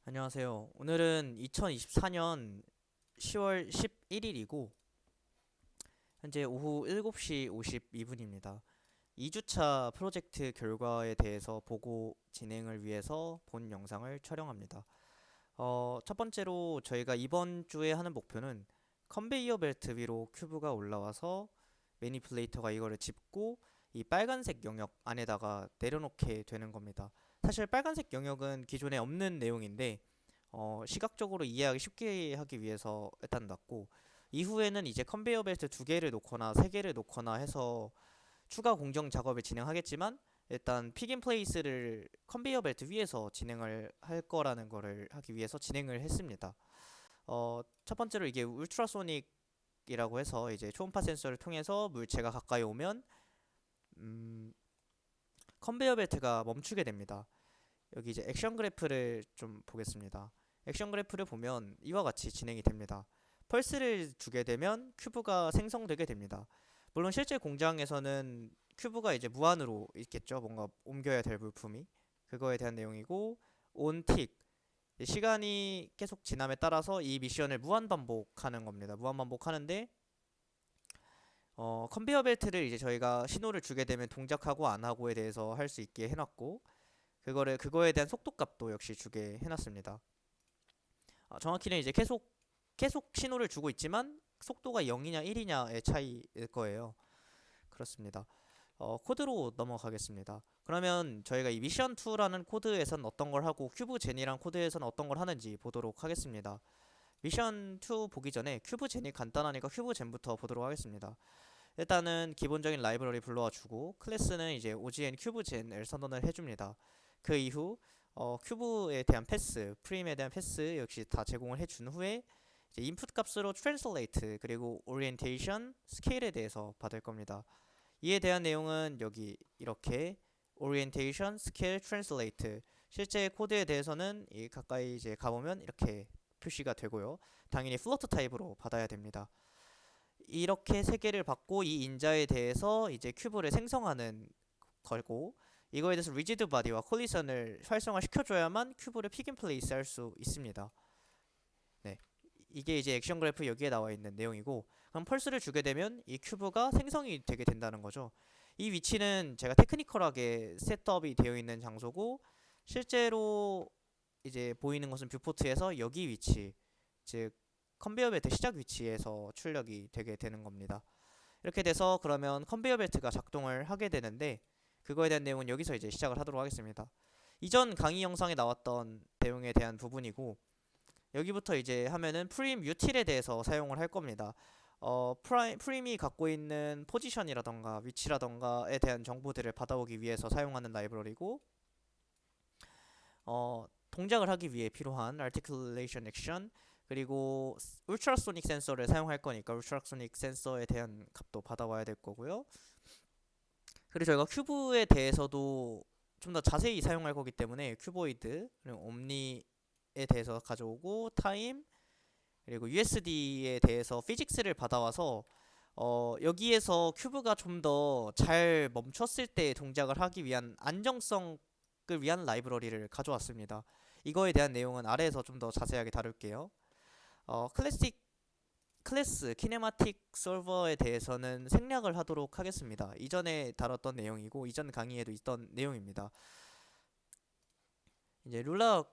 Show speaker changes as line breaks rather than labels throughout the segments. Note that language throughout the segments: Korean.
안녕하세요. 오늘은 2024년 10월 11일이고 현재 오후 7시 52분입니다. 2주차 프로젝트 결과에 대해서 보고 진행을 위해서 본 영상을 촬영합니다. 첫 번째로 저희가 이번 주에 하는 목표는 컨베이어 벨트 위로 큐브가 올라와서 매니플레이터가 이거를 짚고 이 빨간색 영역 안에다가 내려놓게 되는 겁니다. 사실 빨간색 영역은 기존에 없는 내용인데 시각적으로 이해하기 쉽게 하기 위해서 일단 놨고, 이후에는 이제 컨베이어 벨트 두 개를 놓거나 세 개를 놓거나 해서 추가 공정 작업을 진행하겠지만, 일단 픽인 플레이스를 컨베이어 벨트 위에서 진행을 할 거라는 거를 하기 위해서 진행을 했습니다. 첫 번째로 이게 울트라소닉이라고 해서 이제 초음파 센서를 통해서 물체가 가까이 오면 컨베이어 벨트가 멈추게 됩니다. 여기 이제 액션 그래프를 좀 보겠습니다. 액션 그래프를 보면 이와 같이 진행이 됩니다. 펄스를 주게 되면 큐브가 생성되게 됩니다. 물론 실제 공장에서는 큐브가 이제 무한으로 있겠죠. 뭔가 옮겨야 될 부품이. 그거에 대한 내용이고, 온틱, 시간이 계속 지남에 따라서 이 미션을 무한 반복하는 겁니다. 무한 반복하는데 컨베이어 벨트를 이제 저희가 신호를 주게 되면 동작하고 안 하고에 대해서 할 수 있게 해놨고, 그거에 대한 속도값도 역시 주게 해놨습니다. 정확히는 이제 계속 신호를 주고 있지만 속도가 0이냐 1이냐의 차이일 거예요. 그렇습니다. 코드로 넘어가겠습니다. 그러면 저희가 이 미션 2라는 코드에선 어떤 걸 하고 큐브 제니란 코드에선 어떤 걸 하는지 보도록 하겠습니다. 미션 2 보기 전에 큐브 제니 간단하니까 큐브 젠부터 보도록 하겠습니다. 일단은 기본적인 라이브러리 불러와 주고, 클래스는 이제 OGN 큐브 젠을 선언을 해줍니다. 그 이후 큐브에 대한 패스, 프림에 대한 패스 역시 다 제공을 해준 후에 이제 인풋 값으로 translate 그리고 orientation, 스케일에 대해서 받을 겁니다. 이에 대한 내용은 여기 이렇게 orientation, scale, translate, 실제 코드에 대해서는 이 가까이 이제 가보면 이렇게 표시가 되고요. 당연히 플로트 타입으로 받아야 됩니다. 이렇게 세 개를 받고 이 인자에 대해서 이제 큐브를 생성하는 거고, 이거에 대해서 리지드 바디와 콜리션을 활성화 시켜줘야만 큐브를 픽인 플레이스 할 수 있습니다. 네, 이게 이제 액션 그래프 여기에 나와 있는 내용이고, 그럼 펄스를 주게 되면 이 큐브가 생성이 되게 된다는 거죠. 이 위치는 제가 테크니컬하게 셋업이 되어 있는 장소고, 실제로 이제 보이는 것은 뷰포트에서 여기 위치, 즉 컨베이어 벨트 시작 위치에서 출력이 되게 되는 겁니다. 이렇게 돼서 그러면 컨베이어 벨트가 작동을 하게 되는데, 그거에 대한 내용은 여기서 이제 시작을 하도록 하겠습니다. 이전 강의 영상에 나왔던 내용에 대한 부분이고, 여기부터 이제 하면은 프림 유틸에 대해서 사용을 할 겁니다. 프림이 갖고 있는 포지션이라던가 위치라던가에 대한 정보들을 받아오기 위해서 사용하는 라이브러리고, 동작을 하기 위해 필요한 articulation action, 그리고 울트라소닉 센서를 사용할 거니까 울트라소닉 센서에 대한 값도 받아와야 될 거고요. 그리고 저희가 큐브에 대해서도 좀 더 자세히 사용할 거기 때문에 큐보이드 그리고 옴니에 대해서 가져오고, 타임 그리고 USD에 대해서 피직스를 받아와서 여기에서 큐브가 좀 더 잘 멈췄을 때 동작을 하기 위한 안정성을 위한 라이브러리를 가져왔습니다. 이거에 대한 내용은 아래에서 좀 더 자세하게 다룰게요. 클래스 키네마틱 솔버에 대해서는 생략을 하도록 하겠습니다. 이전에 다뤘던 내용이고 이전 강의에도 있던 내용입니다. 이제 룰라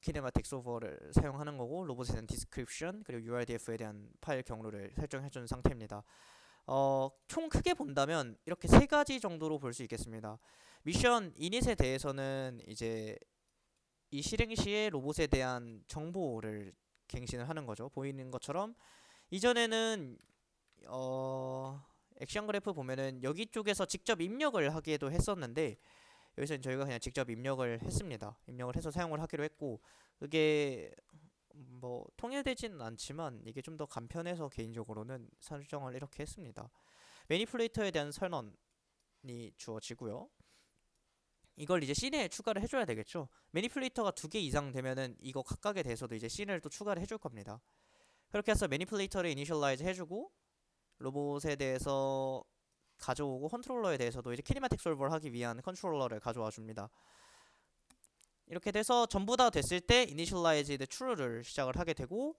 키네마틱 솔버를 사용하는 거고, 로봇에 대한 디스크립션 그리고 URDF에 대한 파일 경로를 설정해 준 상태입니다. 총 크게 본다면 이렇게 세 가지 정도로 볼 수 있겠습니다. 미션 이닛에 대해서는 이제 이 실행 시에 로봇에 대한 정보를 갱신을 하는 거죠. 보이는 것처럼 이전에는 액션 그래프 보면은 여기 쪽에서 직접 입력을 하기도 했었는데, 여기서는 저희가 그냥 직접 입력을 했습니다. 입력을 해서 사용을 하기로 했고, 그게 뭐 통일되지는 않지만 이게 좀 더 간편해서 개인적으로는 설정을 이렇게 했습니다. 매니플레이터에 대한 선언이 주어지고요. 이걸 이제 씬에 추가를 해줘야 되겠죠. 매니플레이터가 두 개 이상 되면은 이거 각각에 대해서도 이제 씬을 또 추가를 해줄 겁니다. 그렇게 해서 매니플레이터를 이니셜라이즈 해주고, 로봇에 대해서 가져오고, 컨트롤러에 대해서도 이제 키네마틱 솔버를 하기 위한 컨트롤러를 가져와 줍니다. 이렇게 돼서 전부 다 됐을 때 initialized true를 시작을 하게 되고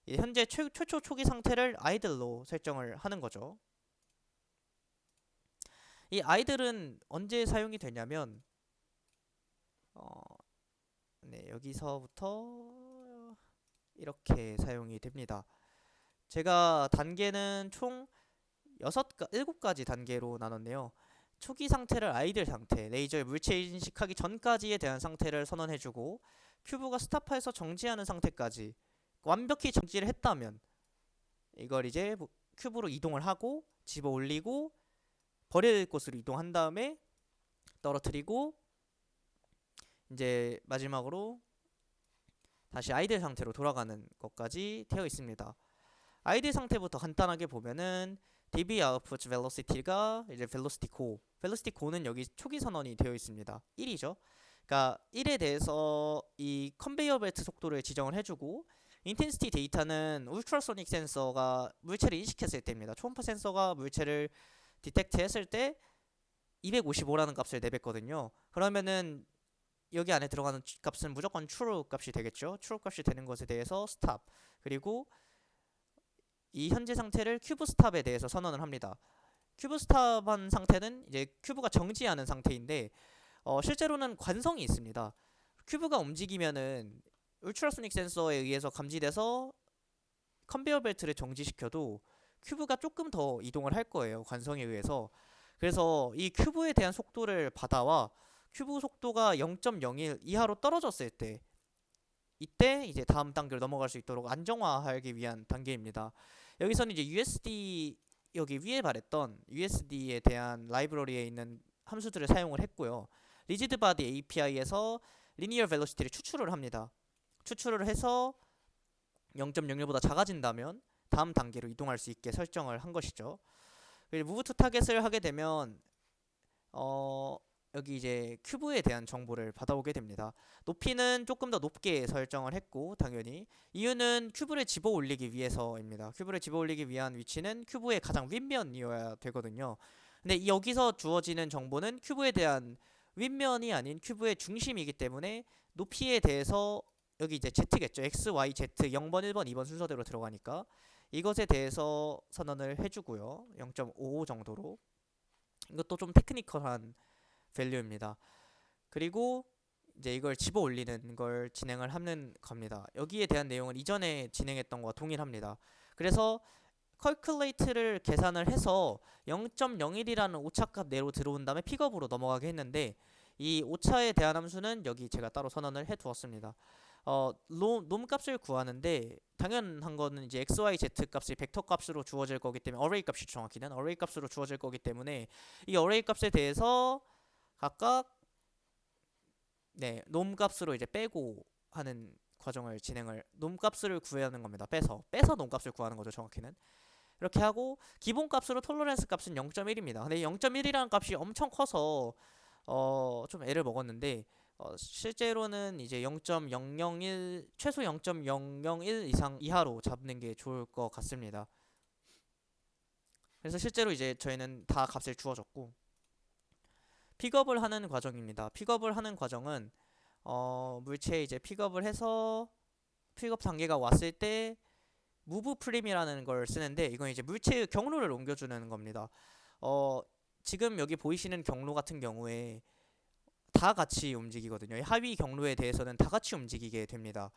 현재 최초 초기 상태를 idle로 설정을 하는 거죠. 이 idle은 언제 사용이 되냐면 네, 여기서부터 이렇게 사용이 됩니다. 제가 단계는 총 7가지 단계로 나눴네요. 초기 상태를 아이들 상태, 레이저의 물체 인식하기 전까지에 대한 상태를 선언해주고 큐브가 스탑해서 정지하는 상태까지 완벽히 정지를 했다면 이걸 이제 큐브로 이동을 하고 집어 올리고 버릴 곳으로 이동한 다음에 떨어뜨리고 이제 마지막으로 다시 아이들 상태로 돌아가는 것까지 되어 있습니다. 아이들 상태부터 간단하게 보면은 db output velocity가 이제 velocity go. velocity go는 여기 초기 선언이 되어 있습니다. 1이죠. 그러니까 1에 대해서 이 컨베이어 벨트 속도를 지정을 해주고 인텐시티 데이터는 울트라소닉 센서가 물체를 인식했을 때입니다. 초음파 센서가 물체를 디텍트 했을 때 255라는 값을 내뱉거든요. 그러면은 여기 안에 들어가는 값은 무조건 true 값이 되겠죠. true 값이 되는 것에 대해서 stop. 그리고 이 현재 상태를 큐브 스탑에 대해서 선언을 합니다. 큐브 스탑한 상태는 이제 큐브가 정지하는 상태인데 실제로는 관성이 있습니다. 큐브가 움직이면은 울트라소닉 센서에 의해서 감지돼서 컨베이어 벨트를 정지시켜도 큐브가 조금 더 이동을 할 거예요. 관성에 의해서. 그래서 이 큐브에 대한 속도를 받아와 큐브 속도가 0.01 이하로 떨어졌을 때 이때 이제 다음 단계로 넘어갈 수 있도록 안정화하기 위한 단계입니다. 여기서는 이제 USD 여기 위에 말했던 USD에 대한 라이브러리에 있는 함수들을 사용을 했고요. 리지드 바디 API에서 리니어 벨로시티를 추출을 합니다. 추출을 해서 0.01보다 작아진다면 다음 단계로 이동할 수 있게 설정을 한 것이죠. 그리고 무브 투 타겟을 하게 되면 여기 이제 큐브에 대한 정보를 받아오게 됩니다. 높이는 조금 더 높게 설정을 했고 당연히 이유는 큐브를 집어 올리기 위해서입니다. 큐브를 집어 올리기 위한 위치는 큐브의 가장 윗면이어야 되거든요. 근데 여기서 주어지는 정보는 큐브에 대한 윗면이 아닌 큐브의 중심이기 때문에 높이에 대해서 여기 이제 Z겠죠. X, Y, Z 0번, 1번, 2번 순서대로 들어가니까 이것에 대해서 선언을 해주고요. 0.55 정도로 이것도 좀 테크니컬한 밸류입니다. 그리고 이제 이걸 집어 올리는 걸 진행을 하는 겁니다. 여기에 대한 내용은 이전에 진행했던 것과 동일합니다. 그래서 컬큘레이트를 계산을 해서 0.01이라는 오차값 내로 들어온 다음에 픽업으로 넘어가게 했는데 이 오차에 대한 함수는 여기 제가 따로 선언을 해 두었습니다. 놈 값을 구하는데 당연한 거는 이제 x, y, z 값이 벡터 값으로 주어질 거기 때문에 array 값이 정확히는 array 값으로 주어질 거기 때문에 이 array 값에 대해서 각각 네, 놈 값으로 이제 빼고 하는 과정을 진행을 놈 값을 구하는 겁니다. 빼서 놈 값을 구하는 거죠, 정확히는. 이렇게 하고 기본 값으로 톨러런스 값은 0.1입니다. 근데 0.1이라는 값이 엄청 커서 좀 애를 먹었는데 실제로는 이제 0.001 최소 0.001 이상 이하로 잡는 게 좋을 것 같습니다. 그래서 실제로 이제 저희는 다 값을 주어줬고 픽업을 하는 과정입니다. 픽업을 하는 과정은 물체 이제 픽업을 해서 픽업 단계가 왔을 때 무브 프림이라는 걸 쓰는데 이건 이제 물체의 경로를 옮겨주는 겁니다. 지금 여기 보이시는 경로 같은 경우에 다 같이 움직이거든요. 하위 경로에 대해서는 다 같이 움직이게 됩니다.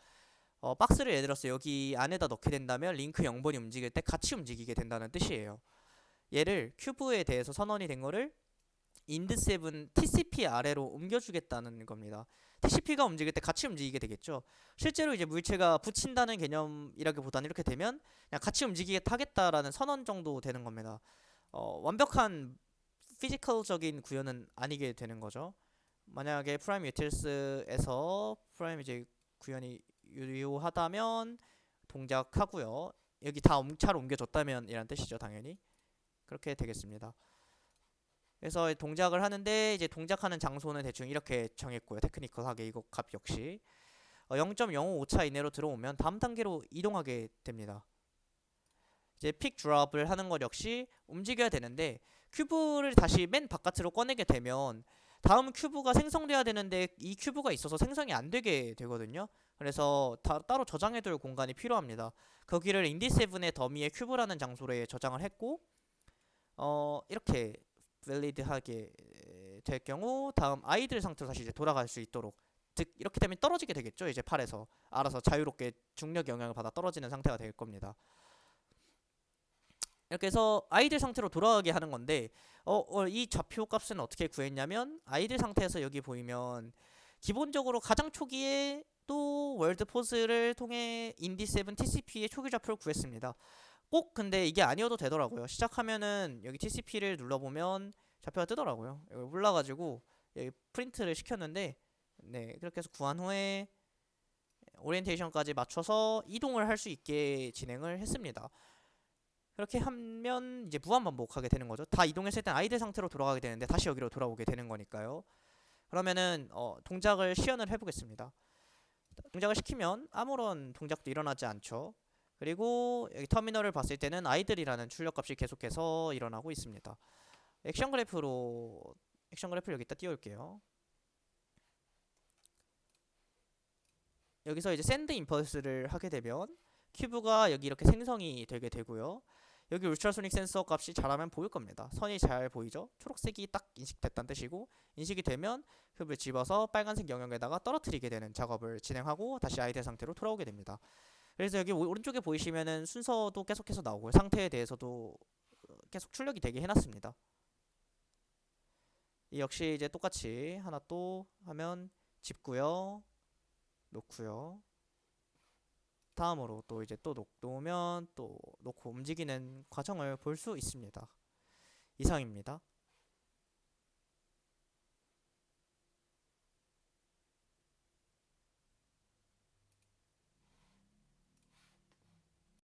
박스를 예를 들어서 여기 안에다 넣게 된다면 링크 0번이 움직일 때 같이 움직이게 된다는 뜻이에요. 얘를 큐브에 대해서 선언이 된 거를 ind7 TCP 아래로 옮겨주겠다는 겁니다. TCP가 움직일 때 같이 움직이게 되겠죠. 실제로 이제 물체가 붙인다는 개념이라기보다는 이렇게 되면 그냥 같이 움직이게 하겠다라는 선언 정도 되는 겁니다. 완벽한 피지컬적인 구현은 아니게 되는 거죠. 만약에 프라임 유틸스에서 프라임 이제 구현이 유효하다면 동작하고요. 여기 다 잘 옮겨줬다면 이란 뜻이죠, 당연히. 그렇게 되겠습니다. 그래서 동작을 하는데 이제 동작하는 장소는 대충 이렇게 정했고요. 테크니컬하게 이거 값 역시 0.05 오차 이내로 들어오면 다음 단계로 이동하게 됩니다. 이제 픽 드롭을 하는 것 역시 움직여야 되는데 큐브를 다시 맨 바깥으로 꺼내게 되면 다음 큐브가 생성돼야 되는데 이 큐브가 있어서 생성이 안 되게 되거든요. 그래서 따로 저장해둘 공간이 필요합니다. 거기를 인디7의 더미의 큐브라는 장소에 저장을 했고 이렇게 밸리드하게 될 경우 다음 아이들 상태로 다시 이제 돌아갈 수 있도록, 즉 이렇게 되면 떨어지게 되겠죠. 이제 팔에서 알아서 자유롭게 중력 영향을 받아 떨어지는 상태가 될 겁니다. 이렇게 해서 아이들 상태로 돌아가게 하는 건데 이 좌표 값은 어떻게 구했냐면 아이들 상태에서 여기 보이면 기본적으로 가장 초기에 또 월드 포즈를 통해 인디7 TCP의 초기 좌표를 구했습니다. 꼭 근데 이게 아니어도 되더라고요. 시작하면은 여기 TCP를 눌러보면 좌표가 뜨더라고요. 여기 올라가지고 여기 프린트를 시켰는데, 네, 그렇게 해서 구한 후에 오리엔테이션까지 맞춰서 이동을 할 수 있게 진행을 했습니다. 그렇게 하면 이제 무한 반복하게 되는 거죠. 다 이동했을 땐 아이들 상태로 돌아가게 되는데 다시 여기로 돌아오게 되는 거니까요. 그러면은 동작을 시연을 해보겠습니다. 동작을 시키면 아무런 동작도 일어나지 않죠. 그리고 여기 터미널을 봤을 때는 아이들이라는 출력값이 계속해서 일어나고 있습니다. 액션 그래프를 여기다 띄울게요. 여기서 이제 샌드 임펄스를 하게 되면 큐브가 여기 이렇게 생성이 되게 되고요. 여기 울트라소닉 센서 값이 잘하면 보일 겁니다. 선이 잘 보이죠? 초록색이 딱 인식됐다는 뜻이고, 인식이 되면 큐브를 집어서 빨간색 영역에다가 떨어뜨리게 되는 작업을 진행하고 다시 아이들 상태로 돌아오게 됩니다. 그래서 여기 오른쪽에 보이시면은 순서도 계속해서 나오고요. 상태에 대해서도 계속 출력이 되게 해놨습니다. 이 역시 이제 똑같이 하나 또 하면 집고요, 놓고요. 다음으로 또 이제 또 놓으면 또 놓고 움직이는 과정을 볼 수 있습니다. 이상입니다.